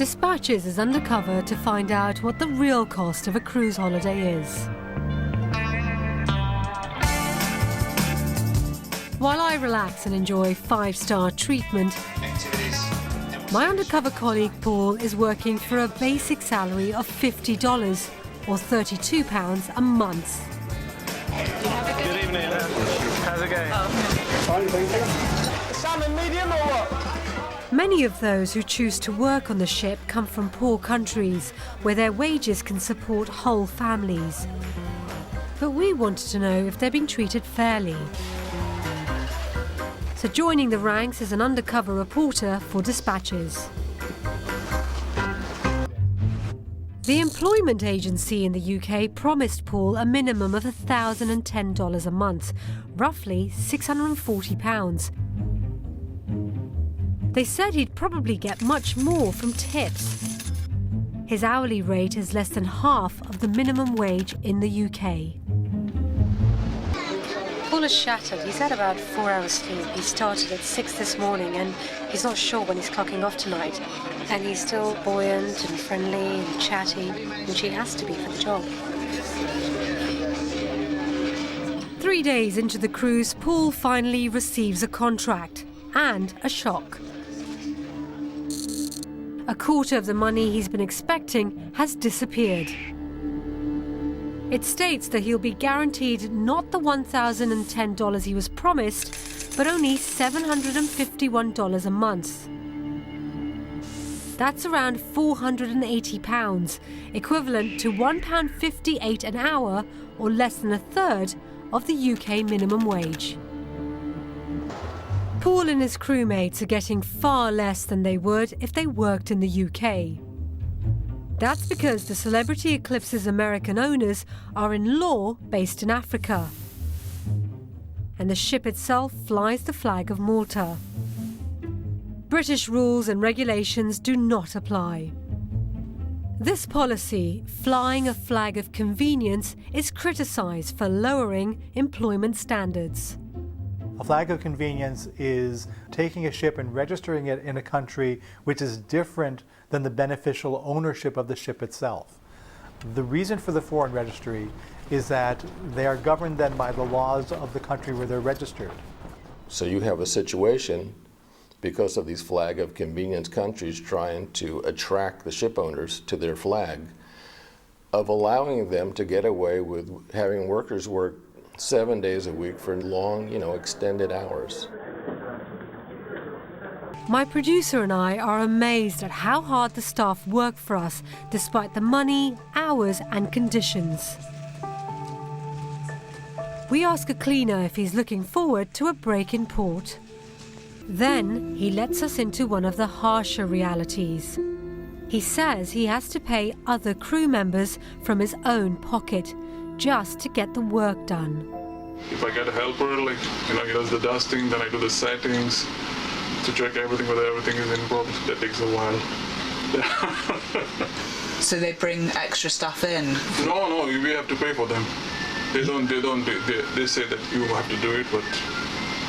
Dispatches is undercover to find out what the real cost of a cruise holiday is. While I relax and enjoy five-star treatment, my undercover colleague Paul is working for a basic salary of $50 or £32 a month. Good evening. How's it going? Fine, thank you. Salmon medium or what? Many of those who choose to work on the ship come from poor countries where their wages can support whole families. But we wanted to know if they're being treated fairly. So joining the ranks is an undercover reporter for Dispatches. The employment agency in the UK promised Paul a minimum of $1,010 a month, roughly £640. They said he'd probably get much more from tips. His hourly rate is less than half of the minimum wage in the UK. Paul is shattered. He's had about 4 hours sleep. He started at 6 this morning and he's not sure when he's clocking off tonight. And he's still buoyant and friendly and chatty, which he has to be for the job. 3 days into the cruise, Paul finally receives a contract and a shock. A quarter of the money he's been expecting has disappeared. It states that he'll be guaranteed not the $1,010 he was promised, but only $751 a month. That's around £480, equivalent to £1.58 an hour, or less than a third of the UK minimum wage. Paul and his crewmates are getting far less than they would if they worked in the UK. That's because the Celebrity Eclipse's American owners are in law based in Africa. And the ship itself flies the flag of Malta. British rules and regulations do not apply. This policy, flying a flag of convenience, is criticised for lowering employment standards. A flag of convenience is taking a ship and registering it in a country which is different than the beneficial ownership of the ship itself. The reason for the foreign registry is that they are governed then by the laws of the country where they're registered. So you have a situation, because of these flag of convenience countries trying to attract the ship owners to their flag, of allowing them to get away with having workers work 7 days a week for long, extended hours. My producer and I are amazed at how hard the staff work for us, despite the money, hours and conditions. We ask a cleaner if he's looking forward to a break in port. Then he lets us into one of the harsher realities. He says he has to pay other crew members from his own pocket just to get the work done. If I get a helper, he does the dusting, then I do the settings to check everything, whether everything is in proper. That takes a while. So they bring extra stuff in? No, we have to pay for them. They say that you have to do it, but...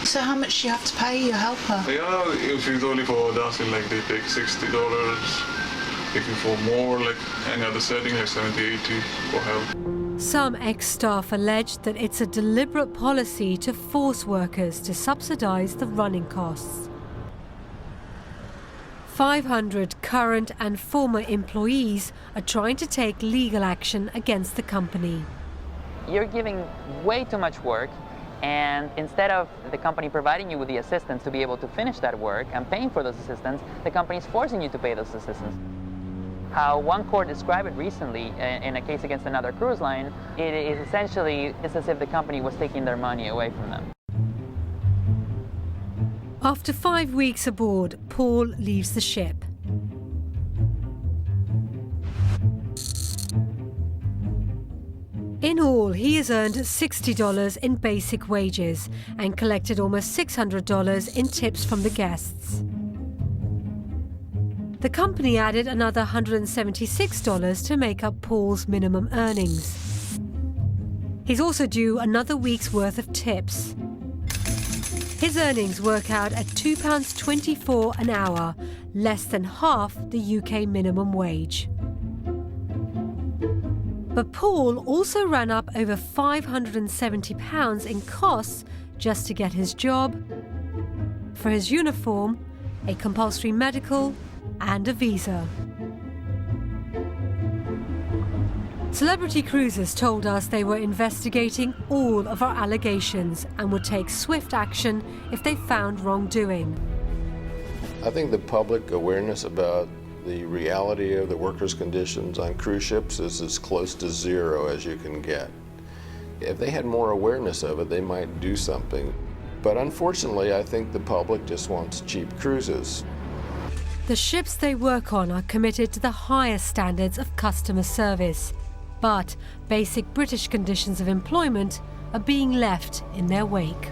So how much do you have to pay your helper? Yeah, if it's only for dusting, they take $60. If you for more, any other setting, $70, $80 for help. Some ex-staff allege that it's a deliberate policy to force workers to subsidise the running costs. 500 current and former employees are trying to take legal action against the company. You're giving way too much work, and instead of the company providing you with the assistance to be able to finish that work and paying for those assistants, the company is forcing you to pay those assistants. How one court described it recently in a case against another cruise line, it is essentially it's as if the company was taking their money away from them. After 5 weeks aboard, Paul leaves the ship. In all, he has earned $60 in basic wages and collected almost $600 in tips from the guests. The company added another $176 to make up Paul's minimum earnings. He's also due another week's worth of tips. His earnings work out at £2.24 an hour, less than half the UK minimum wage. But Paul also ran up over £570 in costs just to get his job, for his uniform, a compulsory medical, and a visa. Celebrity Cruises told us they were investigating all of our allegations and would take swift action if they found wrongdoing. I think the public awareness about the reality of the workers' conditions on cruise ships is as close to zero as you can get. If they had more awareness of it, they might do something. But unfortunately, I think the public just wants cheap cruises. The ships they work on are committed to the highest standards of customer service, but basic British conditions of employment are being left in their wake.